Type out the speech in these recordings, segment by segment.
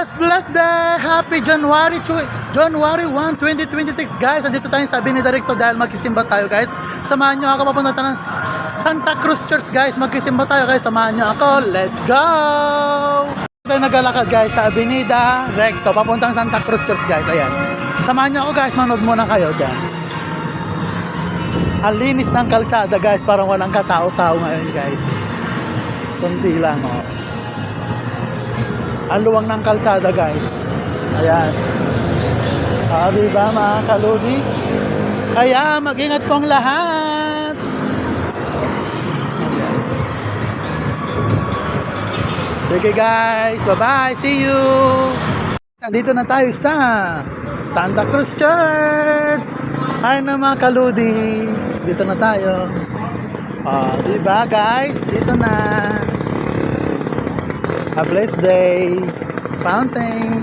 blessed day! Happy January 1, 2026 guys! Andito tayo sa Avenida Recto dahil magkisimba tayo guys. Samahan nyo ako, papunta tayo ng Santa Cruz Church guys. Magkisimba tayo guys, samahan nyo ako. Let's go! Tayo naglalakad guys sa Avenida Recto, papuntang Santa Cruz Church guys. Ayan. Samahan nyo ako guys, manood muna kayo dyan. Ang linis ng kalsada guys, parang walang katao-tao ngayon guys. Kunti lang oh. Ang luwang ng kalsada guys. Ayan. Diba mga kaludi? Kaya mag-ingat pong lahat. Okay guys, bye bye, see you. Nandito na tayo sa Santa Cruz Church. Hi na mga kaludi. Dito na tayo. Diba guys, dito na. A blessed day. Fountain.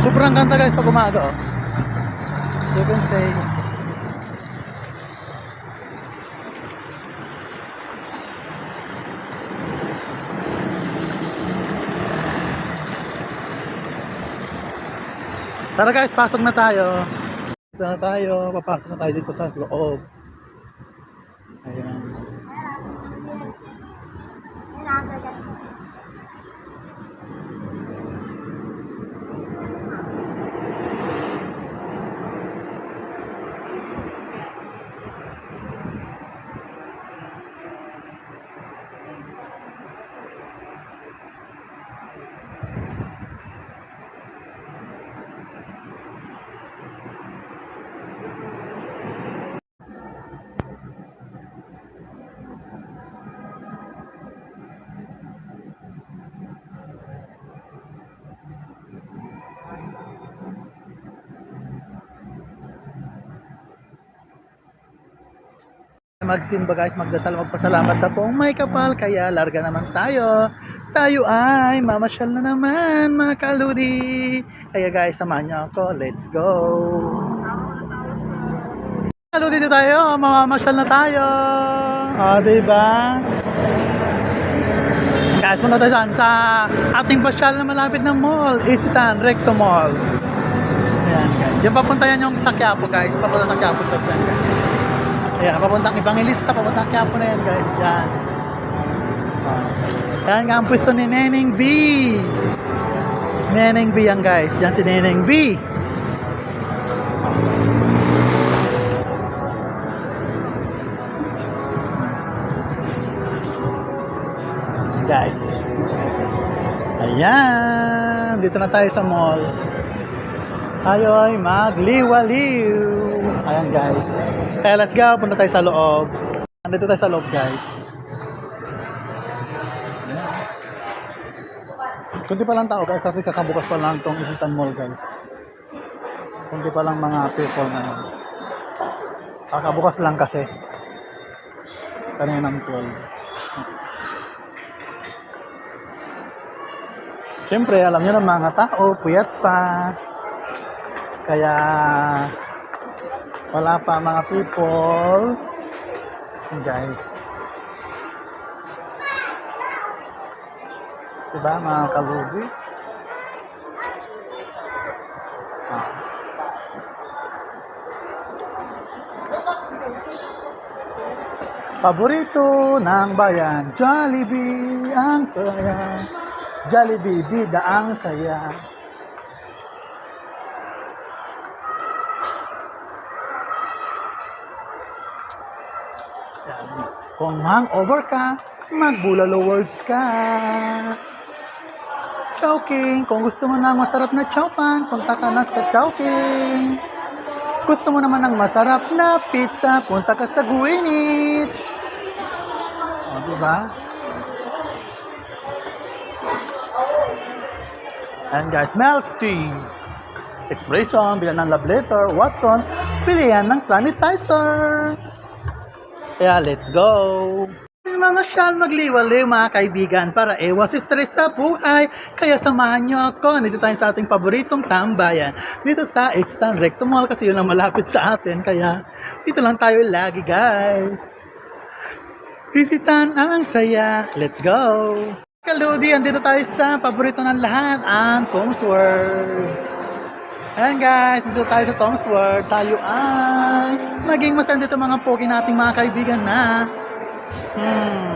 Sobrang ganda guys pag umaga oh. So you can say tara guys, pasok na tayo. Dito na tayo, papasok na tayo dito sa loob. Ayan. Magsimba guys, magdasal, magpasalamat sa poong may kapal. Kaya larga naman tayo. Tayo ay mamasyal na naman mga kaludi. Kaya guys, samahan nyo ako. Let's go. Kaludi dito tayo, mamasyal na tayo. Diba? Guys, punta tayo sa ating pasyal na malapit ng mall. Isitan, Recto Mall. Ayan guys. Yung papuntayan yung sa Quiapo guys. Papunta sa Quiapo to guys. Ayan, papuntang Evangelista, papuntang Quiapo na yan guys, dyan. Ayan nga ang pwesto ni Neneng B. Neneng B yan guys, dyan si Neneng B. Guys. Ayan, dito na tayo sa mall. Tayo ay magliwaliw. Ayan guys. Kaya let's go, punta tayo sa loob. Nandito tayo sa loob guys. Kunti pa lang tao guys, kasi kakabukas pa lang itong Isitan Mall guys. Kunti pa lang mga people ngayon. Kakabukas lang kasi. Kanina ng 12. Siyempre, alam nyo ng mga tao, puyat pa. Kaya wala pa mga people guys, diba mga kaludi? Paborito ng bayan, Jollibee ang kaya, Jollibee bida ang saya. Kung hangover ka, magbulalo words ka. Chowking, kung gusto mo ng masarap na chowpan, punta ka na sa Chowking. Gusto mo naman ng masarap na pizza, punta ka sa Greenwich. Diba? And guys, milk tea. Expression, bilan ng love letter, Watson, pilihan ng sanitizer. Kaya let's go. mamasyal, magliwaliw mga kaibigan para iwas stress sa buhay. Kaya samahan nyo ako. Dito tayo sa ating paboritong tambayan. Dito sa Eastern Recto Mall kasi yun ang malapit sa atin. Kaya dito lang tayo lagi guys. Visitan ang saya. Let's go! Kaludi, andito tayo sa paborito ng lahat, ang Tom's World. Ayan guys, dito tayo sa Tom's World. Tayo ay maging masaya dito mga pogi nating mga kaibigan na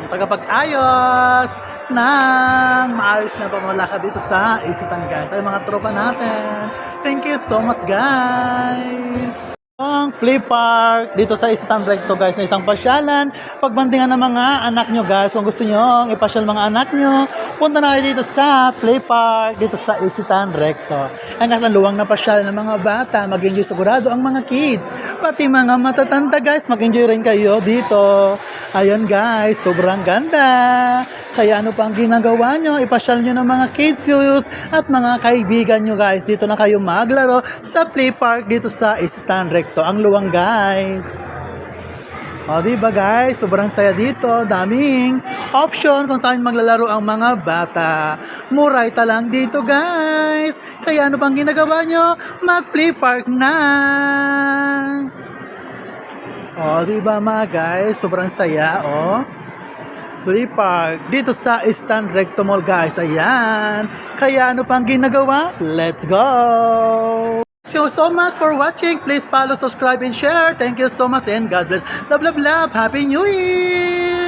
tagapag-ayos ng maayos na pamalakad dito sa Isitan guys. Ay mga tropa natin. Thank you so much guys. Ang flea park dito sa Isitan Recto guys na isang pasyalan. Pagbandingan ng mga anak nyo guys. Kung gusto nyo ipasyal mga anak nyo, punta na kayo dito sa flea park dito sa Isitan Recto. Ang kasang luwang na pasyalan ng mga bata. Mag-enjoy sigurado ang mga kids. Pati mga matatanda guys. Mag-enjoy rin kayo dito. Ayan guys, sobrang ganda. Kaya ano pang ginagawa nyo? Ipasyal nyo ng mga kids at mga kaibigan nyo guys. Dito na kayo maglaro sa play park dito sa Isitan Recto. Ang luwang guys. O diba guys, sobrang saya dito. Daming option kung saan maglalaro ang mga bata. Murayta lang dito guys. Kaya ano pang ginagawa nyo? Mag-play park na. O diba mga guys, sobrang saya Play park dito sa Isitan Recto Mall guys. Ayan. Kaya ano pang ginagawa? Let's go! Thank you so much for watching. Please follow, subscribe, and share. Thank you so much and God bless. Love, love, love. Happy New Year!